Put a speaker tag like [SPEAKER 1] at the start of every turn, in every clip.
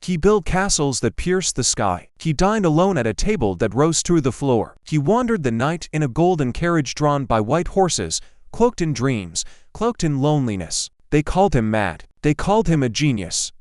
[SPEAKER 1] He built castles that pierced the sky. He dined alone at a table that rose through the floor. He wandered the night in a golden carriage drawn by white horses, cloaked in dreams, cloaked in loneliness. They called him mad. They called him a genius.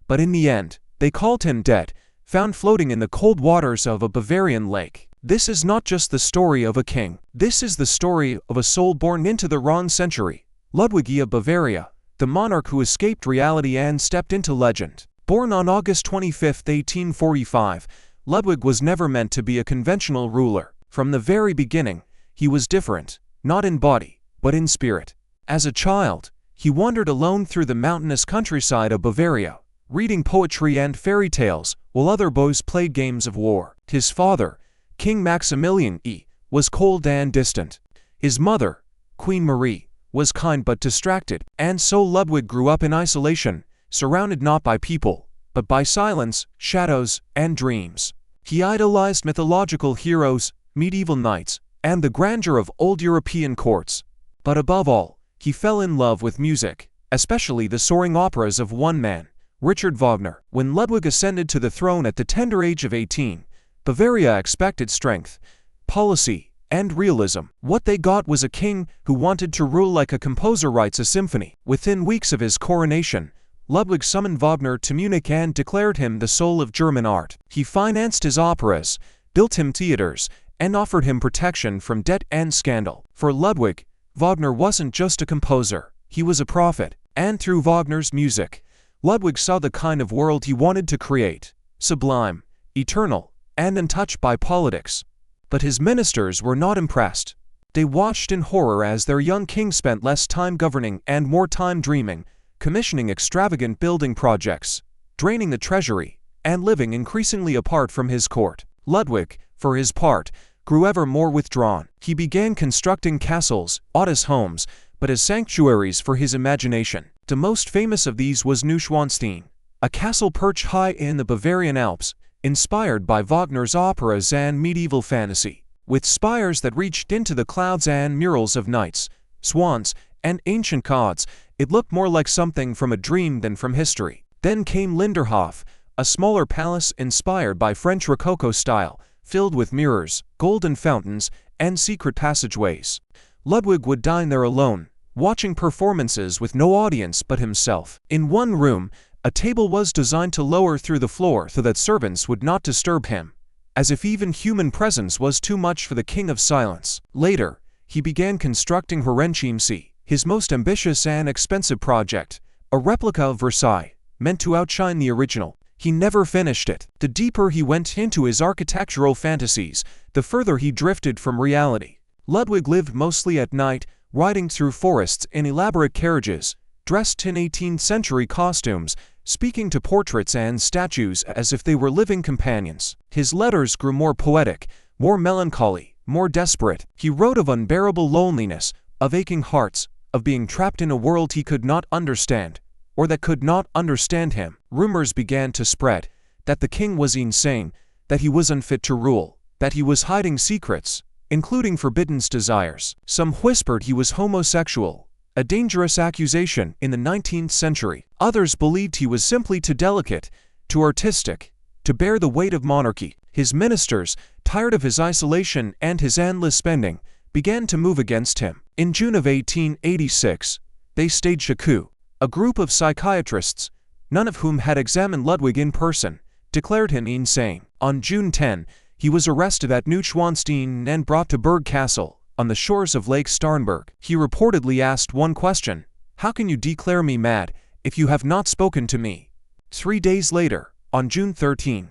[SPEAKER 1] But in the end, they called him dead, found floating in the cold waters of a Bavarian lake. This is not just the story of a king. This is the story of a soul born into the wrong century. Ludwig II of Bavaria, the monarch who escaped reality and stepped into legend. Born on August 25, 1845, Ludwig was never meant to be a conventional ruler. From the very beginning, he was different, not in body, but in spirit. As a child, he wandered alone through the mountainous countryside of Bavaria, reading poetry and fairy tales, while other boys played games of war. His father, King Maximilian I, was cold and distant. His mother, Queen Marie, was kind but distracted, and so Ludwig grew up in isolation, surrounded not by people, but by silence, shadows, and dreams. He idolized mythological heroes, medieval knights, and the grandeur of old European courts. But above all, he fell in love with music, especially the soaring operas of one man, Richard Wagner. When Ludwig ascended to the throne at the tender age of 18, Bavaria expected strength, policy, and realism. What they got was a king who wanted to rule like a composer writes a symphony. Within weeks of his coronation, Ludwig summoned Wagner to Munich and declared him the soul of German art. He financed his operas, built him theaters, and offered him protection from debt and scandal. For Ludwig, Wagner wasn't just a composer, he was a prophet. And through Wagner's music, Ludwig saw the kind of world he wanted to create: sublime, eternal, and untouched by politics. But his ministers were not impressed. They watched in horror as their young king spent less time governing and more time dreaming, commissioning extravagant building projects, draining the treasury, and living increasingly apart from his court. Ludwig, for his part, grew ever more withdrawn. He began constructing castles, not as homes, but as sanctuaries for his imagination. The most famous of these was Neuschwanstein, a castle perched high in the Bavarian Alps, inspired by Wagner's operas and medieval fantasy. With spires that reached into the clouds and murals of knights, swans, and ancient gods, it looked more like something from a dream than from history. Then came Linderhof, a smaller palace inspired by French Rococo style, filled with mirrors, golden fountains, and secret passageways. Ludwig would dine there alone, watching performances with no audience but himself. In one room, a table was designed to lower through the floor so that servants would not disturb him, as if even human presence was too much for the king of silence. Later, he began constructing Hohenheim-See, his most ambitious and expensive project, a replica of Versailles, meant to outshine the original. He never finished it. The deeper he went into his architectural fantasies, the further he drifted from reality. Ludwig lived mostly at night, riding through forests in elaborate carriages, dressed in 18th-century costumes, speaking to portraits and statues as if they were living companions. His letters grew more poetic, more melancholy, more desperate. He wrote of unbearable loneliness, of aching hearts, of being trapped in a world he could not understand, or that could not understand him. Rumors began to spread that the king was insane, that he was unfit to rule, that he was hiding secrets, including forbidden desires. Some whispered he was homosexual, a dangerous accusation in the 19th century. Others believed he was simply too delicate, too artistic, to bear the weight of monarchy. His ministers, tired of his isolation and his endless spending, began to move against him. In June of 1886, they staged a coup. A group of psychiatrists, none of whom had examined Ludwig in person, declared him insane. On June 10, he was arrested at Neuschwanstein and brought to Berg Castle, on the shores of Lake Starnberg. He reportedly asked one question: "How can you declare me mad if you have not spoken to me?" 3 days later, on June 13,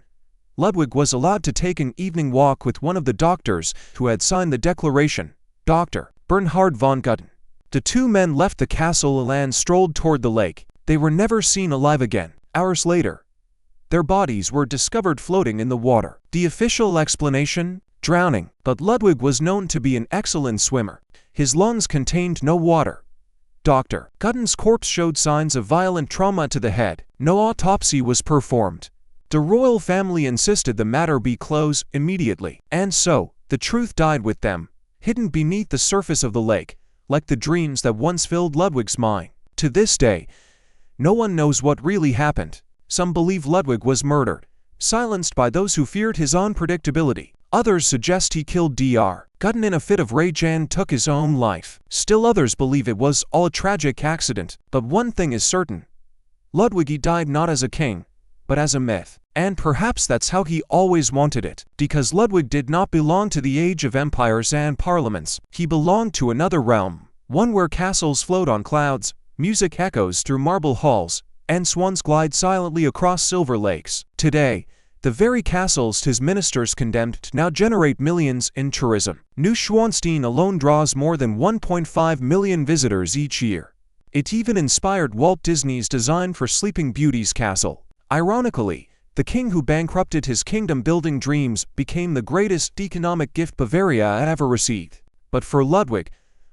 [SPEAKER 1] Ludwig was allowed to take an evening walk with one of the doctors who had signed the declaration, Dr. Bernhard von Gutton. The two men left the castle and strolled toward the lake. They were never seen alive again. Hours later, their bodies were discovered floating in the water. The official explanation? Drowning. But Ludwig was known to be an excellent swimmer. His lungs contained no water. Dr. Gutton's corpse showed signs of violent trauma to the head. No autopsy was performed. The royal family insisted the matter be closed immediately. And so, the truth died with them, hidden beneath the surface of the lake, like the dreams that once filled Ludwig's mind. To this day, no one knows what really happened. Some believe Ludwig was murdered, silenced by those who feared his unpredictability. Others suggest he killed Dr. Gutton in a fit of rage and took his own life. Still others believe it was all a tragic accident. But one thing is certain. Ludwig died not as a king, but as a myth. And perhaps that's how he always wanted it. Because Ludwig did not belong to the age of empires and parliaments. He belonged to another realm. One where castles float on clouds, music echoes through marble halls, and swans glide silently across silver lakes. Today, the very castles his ministers condemned now generate millions in tourism. Neuschwanstein alone draws more than 1.5 million visitors each year. It even inspired Walt Disney's design for Sleeping Beauty's castle. Ironically, the king who bankrupted his kingdom-building dreams became the greatest economic gift Bavaria had ever received. But for Ludwig,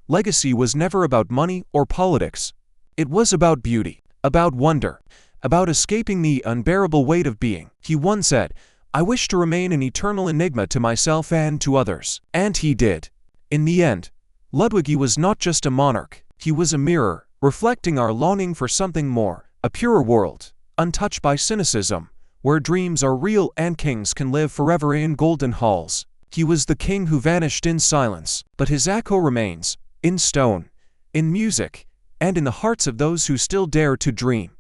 [SPEAKER 1] legacy was never about money or politics. It was about beauty, about wonder, about escaping the unbearable weight of being. He once said, "I wish to remain an eternal enigma to myself and to others." And he did. In the end, Ludwig was not just a monarch, he was a mirror, reflecting our longing for something more, a purer world, untouched by cynicism, where dreams are real and kings can live forever in golden halls. He was the king who vanished in silence, but his echo remains, in stone, in music, and in the hearts of those who still dare to dream.